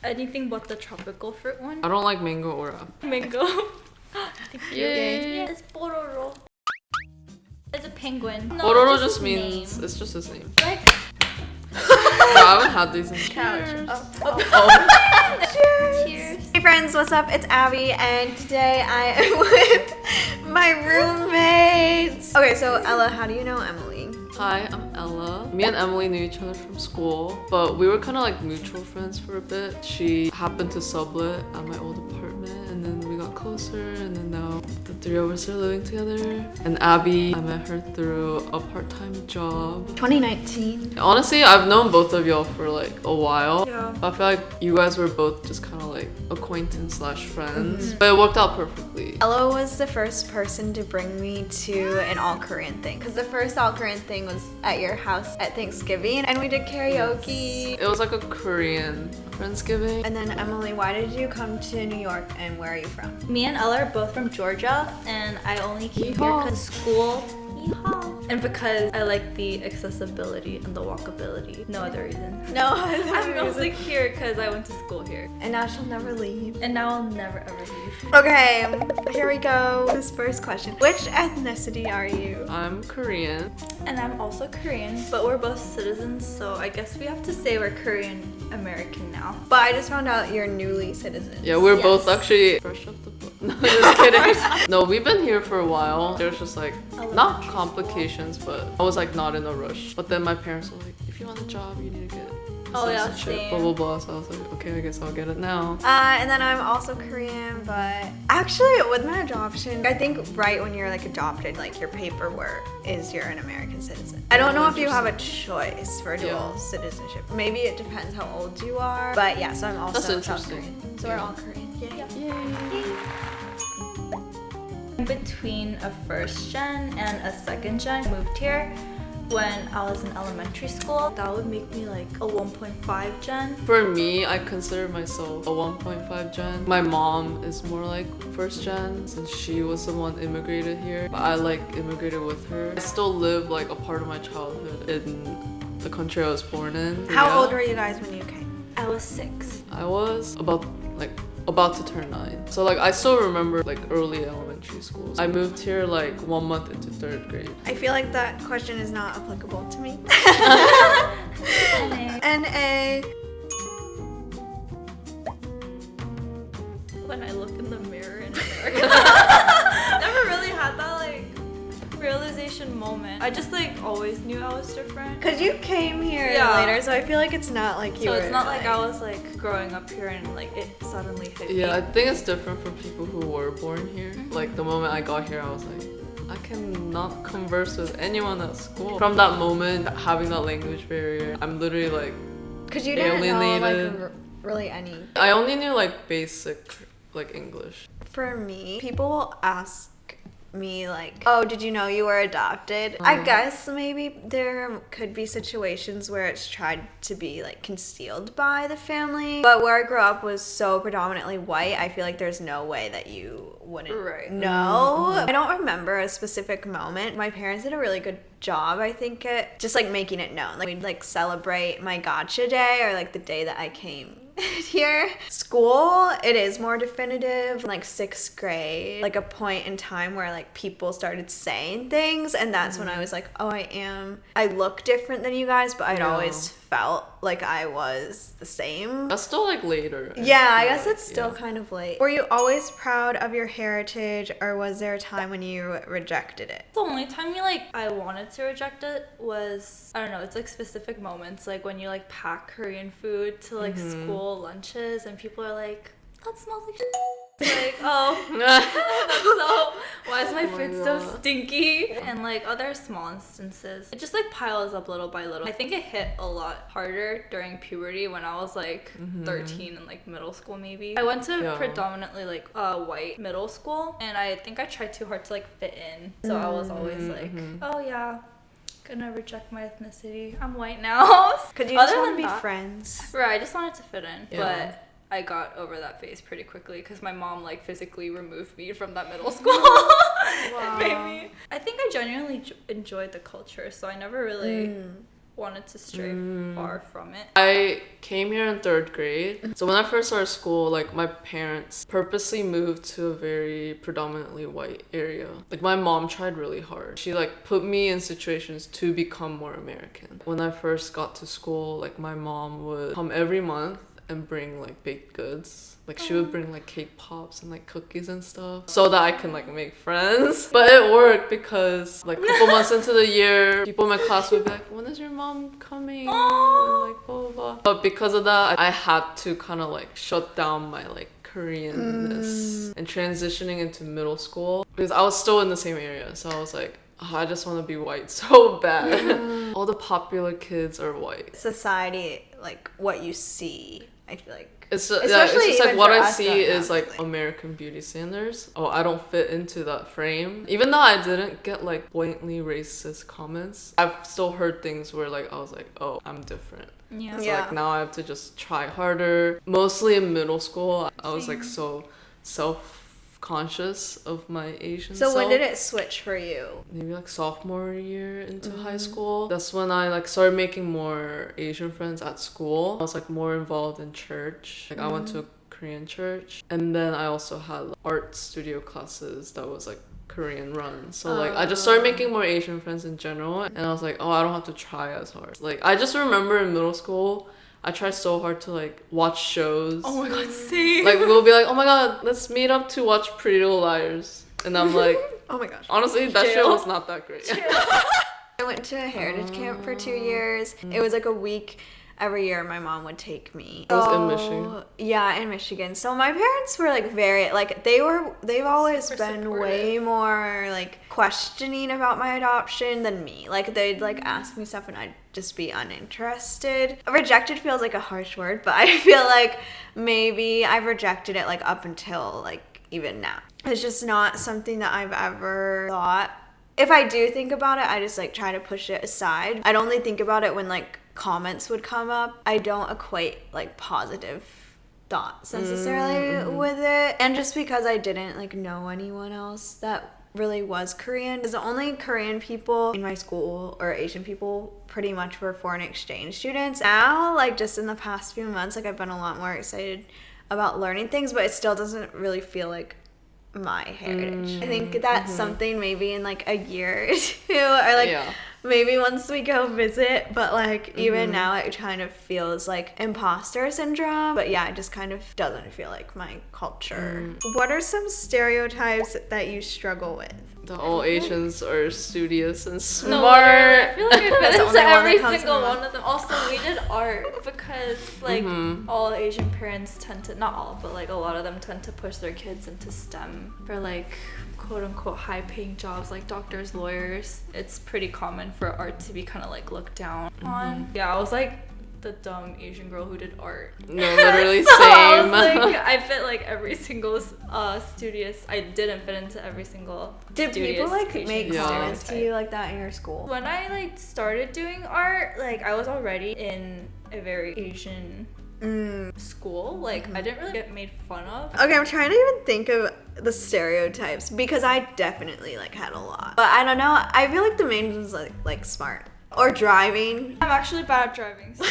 Anything but the tropical fruit one. I don't like mango or apple. Mango. Yay. Yeah, it's Bororo. It's a penguin. No, Bororo it's just his means name. it's just his name. Like I haven't had these in couch. Oh. Cheers. Hey friends, what's up? It's Abby, and today I am with my roommates. Okay, so Ella, how do you know Emily? Hi, I'm Ella. Me and Emily knew each other from school, but we were kind of like mutual friends for a bit. She happened to sublet at my old apartment, and then we got closer, and then now the three of us are living together. And Abby, I met her through a part-time job. 2019. Honestly, I've known both of y'all for like a while. Yeah. I feel like you guys were both just kind of like acquaintance slash friends, but it worked out perfectly. Ella was the first person to bring me to an all-Korean thing, because the first all-Korean thing was at your house at Thanksgiving, and we did karaoke. It was like a Korean Friendsgiving. And then Emily, why did you come to New York, and where are you from? Me and Ella are both from Georgia, and I only came here Yeehaw. because school. Yeehaw. And because I like the accessibility and the walkability. No other reason. No, I'm mostly here because I went to school here. and now she'll never leave. And now I'll never ever leave. Okay, here we go. This first question. Which ethnicity are you? I'm Korean. And I'm also Korean, but we're both citizens, so I guess we have to say we're Korean American now. But I just found out you're newly citizen. Yeah, we're Yes. both actually fresh off the boat. No, just kidding. No, we've been here for a while. There's just like not Elementary complications, but I was like not in a rush. But then my parents were like, if you want a job, you need to get Oh, yeah, citizenship, same. blah blah blah. So I was like, okay, I guess I'll get it now. And then I'm also Korean, but actually with my adoption, I think right when you're like adopted, like your paperwork is you're an American citizen. I don't know if you have a choice for dual Yeah. citizenship. Maybe it depends how old you are. But yeah, so I'm also That's South interesting. Korean. So we're all Korean. In between a first gen and a second gen, I moved here when I was in elementary school. That would make me like a 1.5 gen. For me, I consider myself a 1.5 gen. My mom is more like first gen since she was the one immigrated here. But I like immigrated with her. I still live like a part of my childhood in the country I was born in. How Yeah. old were you guys when you came? I was 6. I was about to turn 9. So like I still remember like early elementary school. I moved here like 1 month into 3rd grade. I feel like that question is not applicable to me. NA. When I look in the mirror in America. Never really had that like realization moment. I just like always knew I was different. Because you came here Yeah. later, so I feel like it's not like you So were it's not like I was like growing up here and like it suddenly hit me. Yeah, I think it's different from people who were born here. Like the moment I got here, I was like, I cannot converse with anyone at school. From that moment, having that language barrier, I'm literally like, Because you didn't know like alienated. really any. I only knew like basic like English. For me, people will ask me like, oh, did you know you were adopted? I guess maybe there could be situations where it's tried to be like concealed by the family, but where I grew up was so predominantly white. I feel like there's no way that you wouldn't Right. know. I don't remember a specific moment. My parents did a really good job, I think, at just like making it known. Like we'd like celebrate my gotcha day or like the day that I came here. School, it is more definitive. Like 6th grade, like a point in time where like people started saying things, and that's when I was like, oh, I look different than you guys, but I'd Yeah. always felt like I was the same. That's still like later. Yeah, I feel guess like, it's still yeah. kind of late. Were you always proud of your heritage, or was there a time when you rejected it? The only time I wanted to reject it was, I don't know, it's like specific moments, like when you like pack Korean food to like school lunches and people are like, that smells like shit. Like, oh, so why is my food so God. stinky? And like other small instances, it just like piles up little by little. I think it hit a lot harder during puberty when I was like 13 and like middle school maybe. I went to Yeah. predominantly like a white middle school, and I think I tried too hard to like fit in. So I was always like, oh yeah, gonna reject my ethnicity. I'm white now. Could you just Other want than to be that- friends? Right, I just wanted to fit in, Yeah. but I got over that phase pretty quickly because my mom like physically removed me from that middle school. It made me. I think I genuinely enjoyed the culture, so I never really wanted to stray far from it. I came here in 3rd grade. So when I first started school, like my parents purposely moved to a very predominantly white area. Like my mom tried really hard. She like put me in situations to become more American. When I first got to school, like my mom would come every month and bring like baked goods. Like she would bring like cake pops and like cookies and stuff so that I can like make friends. But it worked because like a couple months into the year, people in my class would be like, when is your mom coming? And like blah blah blah. But because of that, I had to kind of like shut down my like Koreanness and transitioning into middle school because I was still in the same area. So I was like, oh, I just want to be white so bad. All the popular kids are white. Society, like what you see, I feel like. It's Especially just like even what for I us see growing is up, like American beauty standards. Oh, I don't fit into that frame. Even though I didn't get like blatantly racist comments, I've still heard things where like I was like, oh, I'm different. Yeah. So Yeah. like now I have to just try harder. Mostly in middle school, I was like so self-conscious of my Asian So self. when did it switch for you? Maybe like sophomore year into high school. That's when I like started making more Asian friends at school. I was like more involved in church. Like I went to a Korean church, and then I also had like, art studio classes that was like Korean run. So like I just started making more Asian friends in general, and I was like, oh, I don't have to try as hard. Like I just remember in middle school, I tried so hard to like watch shows. Oh my god, same. Like we'll be like, oh my god, let's meet up to watch Pretty Little Liars, and I'm like, Oh my gosh. honestly, that show Jail. was not that great. I went to a heritage camp for 2 years. It was like a week every year my mom would take me. It was in So- Michigan. Yeah, in Michigan. So my parents were like very like they've always Super been supportive. way more like questioning about my adoption than me. Like they'd like ask me stuff and I'd just be uninterested. Rejected feels like a harsh word, but I feel like maybe I've rejected it like up until like even now. It's just not something that I've ever thought. If I do think about it, I just like try to push it aside. I'd only think about it when like comments would come up. I don't equate like positive thoughts necessarily with it. And just because I didn't like know anyone else that really was Korean, because the only Korean people in my school or Asian people pretty much were foreign exchange students. Now, like just in the past few months, like I've been a lot more excited about learning things, but it still doesn't really feel like my heritage. I think that's something maybe in like a year or two, or like Yeah. maybe once we go visit, but like even now it kind of feels like imposter syndrome. But yeah, it just kind of doesn't feel like my culture. What are some stereotypes that you struggle with? The all Asians are studious and No, smart. literally, I feel like I That's fit the into only one that every comes to single my mind. one of them. Also, we did art because like all Asian parents tend to, not all, but like a lot of them tend to push their kids into STEM for like quote unquote high paying jobs like doctors, lawyers. It's pretty common for art to be kind of like looked down on. Yeah, I was like the dumb Asian girl who did art. No, literally So I same. was like, I fit like every single studious. I didn't fit into every single. Did people studious like Asian make Yeah. comments to stereotype. you like that in your school? When I like started doing art, like I was already in a very Asian school. Like I didn't really get made fun of. Okay, I'm trying to even think of the stereotypes because I definitely like had a lot. But I don't know. I feel like the main ones like smart or driving. I'm actually bad at driving, so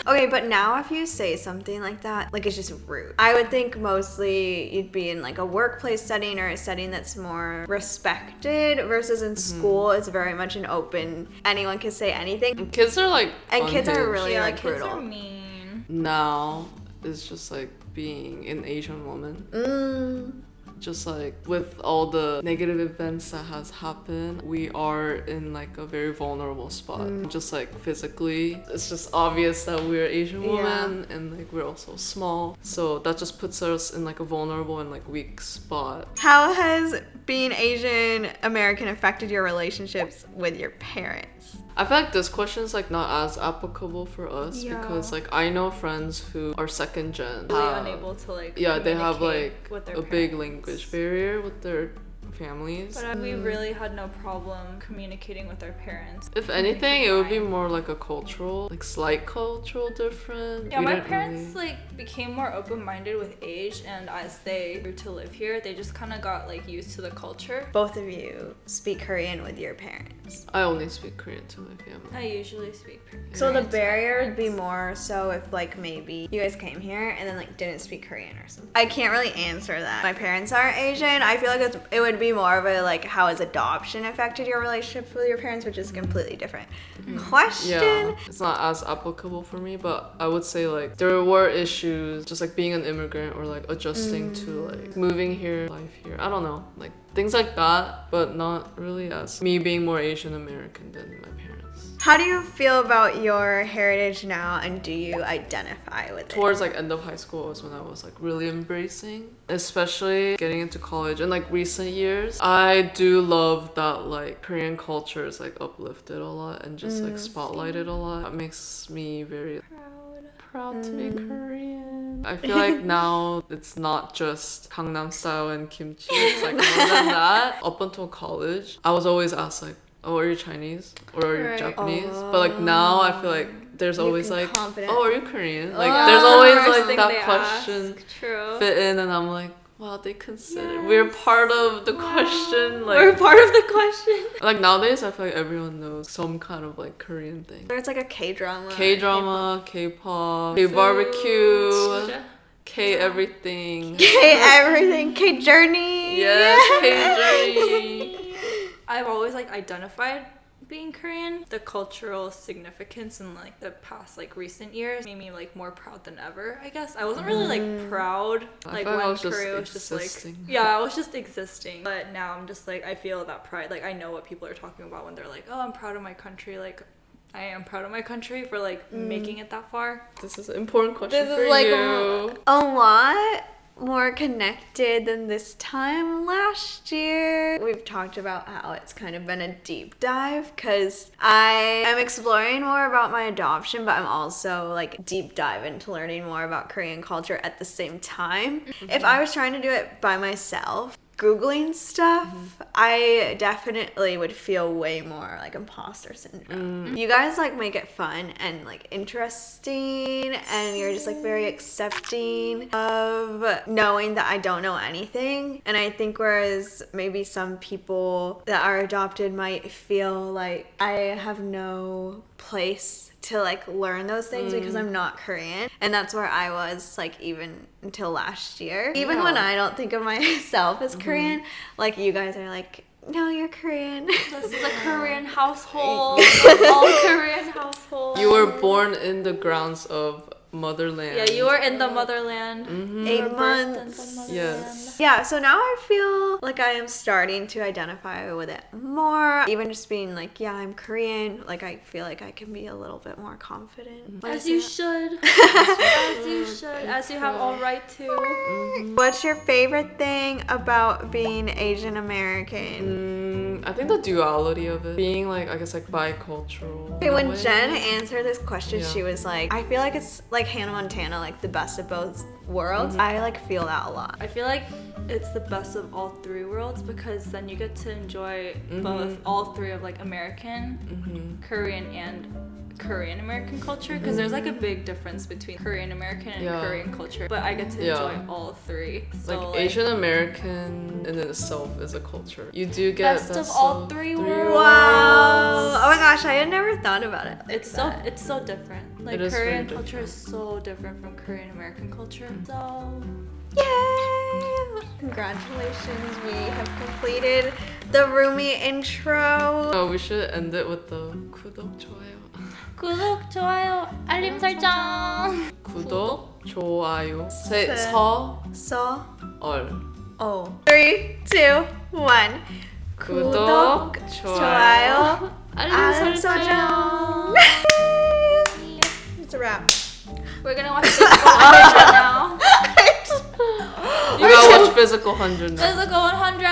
Okay, but now if you say something like that, like it's just rude. I would think mostly you'd be in like a workplace setting or a setting that's more respected versus in school it's very much an open, anyone can say anything. Kids are like And kids are unhinged. really yeah, like kids brutal. are mean. Now it's just like being an Asian woman. Just like with all the negative events that has happened, we are in like a very vulnerable spot. Just like physically, it's just obvious that we're Asian women and like we're also small. So that just puts us in like a vulnerable and like weak spot. How has being Asian American affected your relationships with your parents? I feel like this question is like not as applicable for us Yeah. because like I know friends who are second gen. Really have- unable to like Yeah, they have communicate like with their a big parents. language barrier with their families. But we really had no problem communicating with our parents. If anything, it would be more like a cultural, like slight cultural difference. Yeah, We my didn't parents really- like became more open-minded with age, and as they grew to live here, they just kind of got like used to the culture. Both of you speak Korean with your parents. I only speak Korean to my family. I usually speak Korean. So the to my barrier would be parents. more so if like maybe you guys came here and then like didn't speak Korean or something. I can't really answer that. My parents aren't Asian. I feel like it would be more of a like how has adoption affected your relationships with your parents, which is a completely different question. Yeah, it's not as applicable for me, but I would say like there were issues just like being an immigrant or like adjusting to like moving here, life here. I don't know, like things like that, but not really as me being more Asian American than my parents. How do you feel about your heritage now, and do you identify with it? Towards like end of high school was when I was like really embracing, especially getting into college and like recent years. I do love that like Korean culture is like uplifted a lot and just like spotlighted a lot. That makes me very proud to be Korean. I feel like now it's not just Gangnam style and kimchi. It's like more than that. Up until college, I was always asked like, "Oh, are you Chinese or are you Right. Japanese?" But like now, I feel like there's You always can like, confident- "Oh, are you Korean?" Like Yeah, there's that's the always first like thing that they question ask. True. fit in, and I'm like, wow, they consider we're part of the question. We're Like part of the question. like nowadays, I feel like everyone knows some kind of like Korean thing. Or it's like a K-drama. K-drama, K-pop, K-barbecue, Food. K everything. K-everything. K-journey. Yes, K-journey. I've always like identified being Korean. The cultural significance in like the past like recent years made me like more proud than ever, I guess. I wasn't really like proud I like felt like I when was just Korea was just like existing. yeah, I was just existing. But now I'm just like I feel that pride. Like I know what people are talking about when they're like, "Oh, I'm proud of my country." Like I am proud of my country for like making it that far. This is an important question This for is like you. a lot more connected than this time last year. We've talked about how it's kind of been a deep dive because I am exploring more about my adoption, but I'm also like deep dive into learning more about Korean culture at the same time. If I was trying to do it by myself, Googling stuff, I definitely would feel way more like imposter syndrome. You guys like make it fun and like interesting, and you're just like very accepting of knowing that I don't know anything. And I think whereas maybe some people that are adopted might feel like I have no place to like learn those things because I'm not Korean, and that's where I was like even until last year. Even when I don't think of myself as Korean, like you guys are like, no, you're Korean. This is a Korean household. All Korean household. You were born in the grounds of motherland. Yeah, you were in the motherland. Mm-hmm. You were 8 birthed in the months. motherland. Yes. Yeah, so now I feel like I am starting to identify with it more. Even just being like, yeah, I'm Korean, like I feel like I can be a little bit more confident. As you should. As you should. As you have all right to. What's your favorite thing about being Asian American? I think the duality of it, being like, I guess like bicultural. Okay, in a when way. Jen answered this question, Yeah. she was like, I feel like it's like Hannah Montana, like the best of both worlds. I like feel that a lot. I feel like it's the best of all three worlds because then you get to enjoy both all three of like American, Korean, and Korean American culture because there's like a big difference between Korean American and Yeah. Korean culture, but I get to Yeah. enjoy all three. So Like Asian American in itself is a culture. You do get Best of all three worlds. Wow. Oh my gosh, I had never thought about it. Like It's so different. Like It is Korean very culture is so different from Korean American culture. So Yay! Congratulations, we have completed the Rumi intro. Oh, we should end it with the 구독 좋아요. 구독, 좋아요, 알림 설정. 구독 좋아요. 세. So, 얼. oh. 3, 2, 1. 구독 좋아요. 알림 설정. It's a wrap. We're gonna watch Physical 100 now. You gotta watch Physical 100 now. Physical 100.